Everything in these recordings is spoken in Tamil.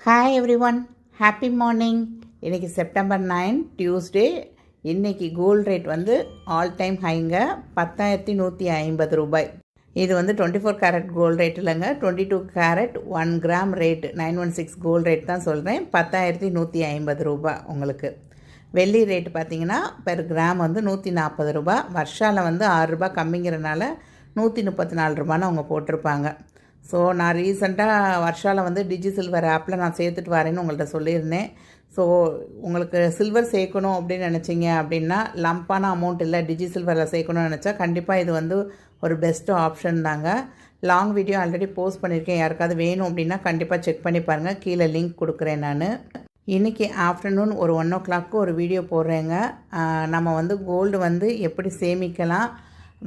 Hi every one, happy morning. இன்றைக்கி செப்டம்பர் 9 டியூஸ்டே. இன்றைக்கி கோல்டு ரேட் வந்து ஆல் டைம் ஹைங்க, 10,150 ரூபாய். இது வந்து 24 கேரட் கோல்டு ரேட் இல்லைங்க, 22 carat 1 gram rate 916 gold rate தான் சொல்கிறேன். 10,150 ரூபாய் உங்களுக்கு. வெள்ளி ரேட்டு பார்த்திங்கன்னா பெர் கிராம் வந்து 140 ரூபாய். வருஷாவில் வந்து 6 ரூபாய் கம்மிங்கிறனால 134 ரூபான்னு அவங்க போட்டிருப்பாங்க. ஸோ நான் ரீசெண்டாக வருஷாவில் வந்து டிஜி சில்வர் ஆப்பில் நான் சேர்த்துட்டு வரேன்னு உங்கள்கிட்ட சொல்லியிருந்தேன். ஸோ உங்களுக்கு சில்வர் சேர்க்கணும் அப்படின்னு நினச்சிங்க அப்படின்னா, லம்பான அமௌண்ட் இல்லை, டிஜி சில்வரில் சேர்க்கணும்னு நினச்சா கண்டிப்பாக இது வந்து ஒரு பெஸ்ட்டு ஆப்ஷன் தாங்க. லாங் வீடியோ ஆல்ரெடி போஸ்ட் பண்ணியிருக்கேன், யாருக்காவது வேணும் அப்படின்னா கண்டிப்பாக செக் பண்ணி பாருங்கள், கீழே லிங்க் கொடுக்குறேன் நான். இன்றைக்கி ஆஃப்டர்நூன் ஒரு 1 o'clock ஒரு வீடியோ போடுறேங்க. நம்ம வந்து கோல்டு வந்து எப்படி சேமிக்கலாம்,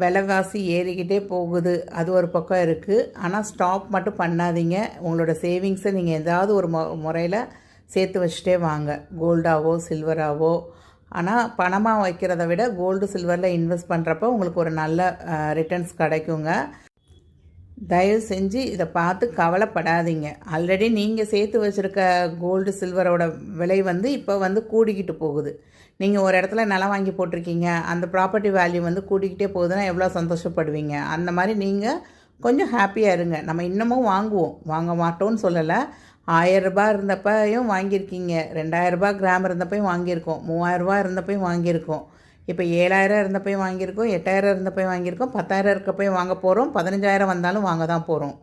விலைவாசி ஏறிக்கிட்டே போகுது, அது ஒரு பக்கம் இருக்குது. ஆனால் ஸ்டாப் மட்டும் பண்ணாதீங்க. உங்களோட சேவிங்ஸை நீங்கள் ஏதாவது ஒரு முறையில் சேர்த்து வச்சுட்டே வாங்க, கோல்டாவோ சில்வராகவோ. ஆனால் பணமாக வைக்கிறத விட கோல்டு சில்வரில் இன்வெஸ்ட் பண்ணுறப்போ உங்களுக்கு ஒரு நல்ல ரிட்டர்ன்ஸ் கிடைக்குங்க. தயவு செஞ்சு இதை பார்த்து கவலைப்படாதீங்க. ஆல்ரெடி நீங்கள் சேர்த்து வச்சுருக்க கோல்டு சில்வரோட விலை வந்து இப்போ வந்து கூடிக்கிட்டு போகுது. நீங்கள் ஒரு இடத்துல நிலம் வாங்கி போட்டிருக்கீங்க, அந்த ப்ராப்பர்ட்டி வேல்யூ வந்து கூடிக்கிட்டே போகுதுன்னா எவ்வளோ சந்தோஷப்படுவீங்க. அந்த மாதிரி நீங்கள் கொஞ்சம் ஹாப்பியாக இருங்க. நம்ம இன்னமும் வாங்குவோம், வாங்க மாட்டோம்னு சொல்லலை. 1000 ரூபாய் இருந்தப்பையும் வாங்கியிருக்கீங்க, 2000 ரூபாய் கிராம் இருந்தப்பையும் வாங்கியிருக்கோம், 3000 ரூபாய் இருந்தப்பையும் வாங்கியிருக்கோம், இப்போ 7000 இருந்தப்பையும் வாங்கியிருக்கோம், 8000 இருந்தப்பையும் வாங்கியிருக்கோம், 10,000 இருக்கப்பையும் வாங்க போகிறோம், 15,000 வந்தாலும் வாங்க தான் போகிறோம்.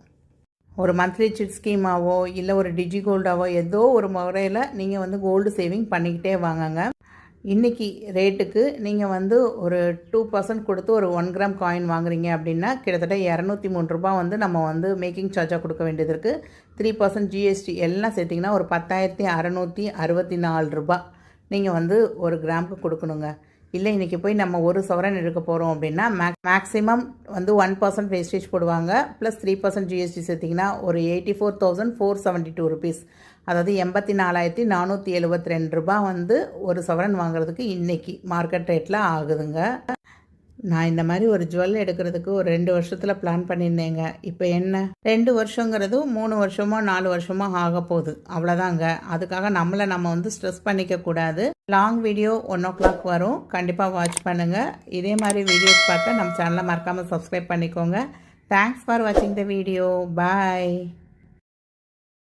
ஒரு மந்த்லி சிட் ஸ்கீமாவோ இல்லை ஒரு டிஜி கோல்டாவோ ஏதோ ஒரு முறையில் நீங்கள் வந்து கோல்டு சேவிங் பண்ணிக்கிட்டே வாங்கங்க. இன்றைக்கி ரேட்டுக்கு நீங்கள் வந்து ஒரு 2% கொடுத்து ஒரு 1 கிராம் காயின் வாங்குறீங்க அப்படின்னா கிட்டத்தட்ட 203 ரூபாய் வந்து நம்ம வந்து மேக்கிங் சார்ஜாக கொடுக்க வேண்டியது இருக்குது. 3% ஜிஎஸ்டி எல்லாம் சேர்த்திங்கன்னா ஒரு 10,664 ரூபாய் நீங்கள் வந்து ஒரு கிராமுக்கு கொடுக்கணுங்க. இல்லை இன்றைக்கி போய் நம்ம ஒரு சவரன் எடுக்க போகிறோம் அப்படின்னா மேக்ஸிமம் வந்து 1% வேஸ்டேஜ் போடுவாங்க, ப்ளஸ் 3% ஜிஎஸ்டி சேர்த்திங்கன்னா ஒரு 84,472 ருபீஸ், அதாவது 84,472 ரூபாய் வந்து ஒரு சவரன் வாங்குறதுக்கு இன்றைக்கி மார்க்கெட் ரேட்டில் ஆகுதுங்க. நான் இந்த மாதிரி ஒரு ஜுவல் எடுக்கிறதுக்கு ஒரு 2 வருஷத்தில் பிளான் பண்ணியிருந்தேங்க. இப்போ என்ன 2 வருஷங்கிறது 3 வருஷமோ 4 வருஷமோ ஆக போகுது, அவ்வளோதாங்க. அதுக்காக நம்ம வந்து ஸ்ட்ரெஸ் பண்ணிக்கக்கூடாது. லாங் வீடியோ 1 o'clock வரும், கண்டிப்பாக வாட்ச் பண்ணுங்கள். இதே மாதிரி வீடியோஸ் பார்க்க நம்ம சேனலை மறக்காமல் சப்ஸ்கிரைப் பண்ணிக்கோங்க. தேங்க்ஸ் ஃபார் வாட்சிங் த வீடியோ. பாய்.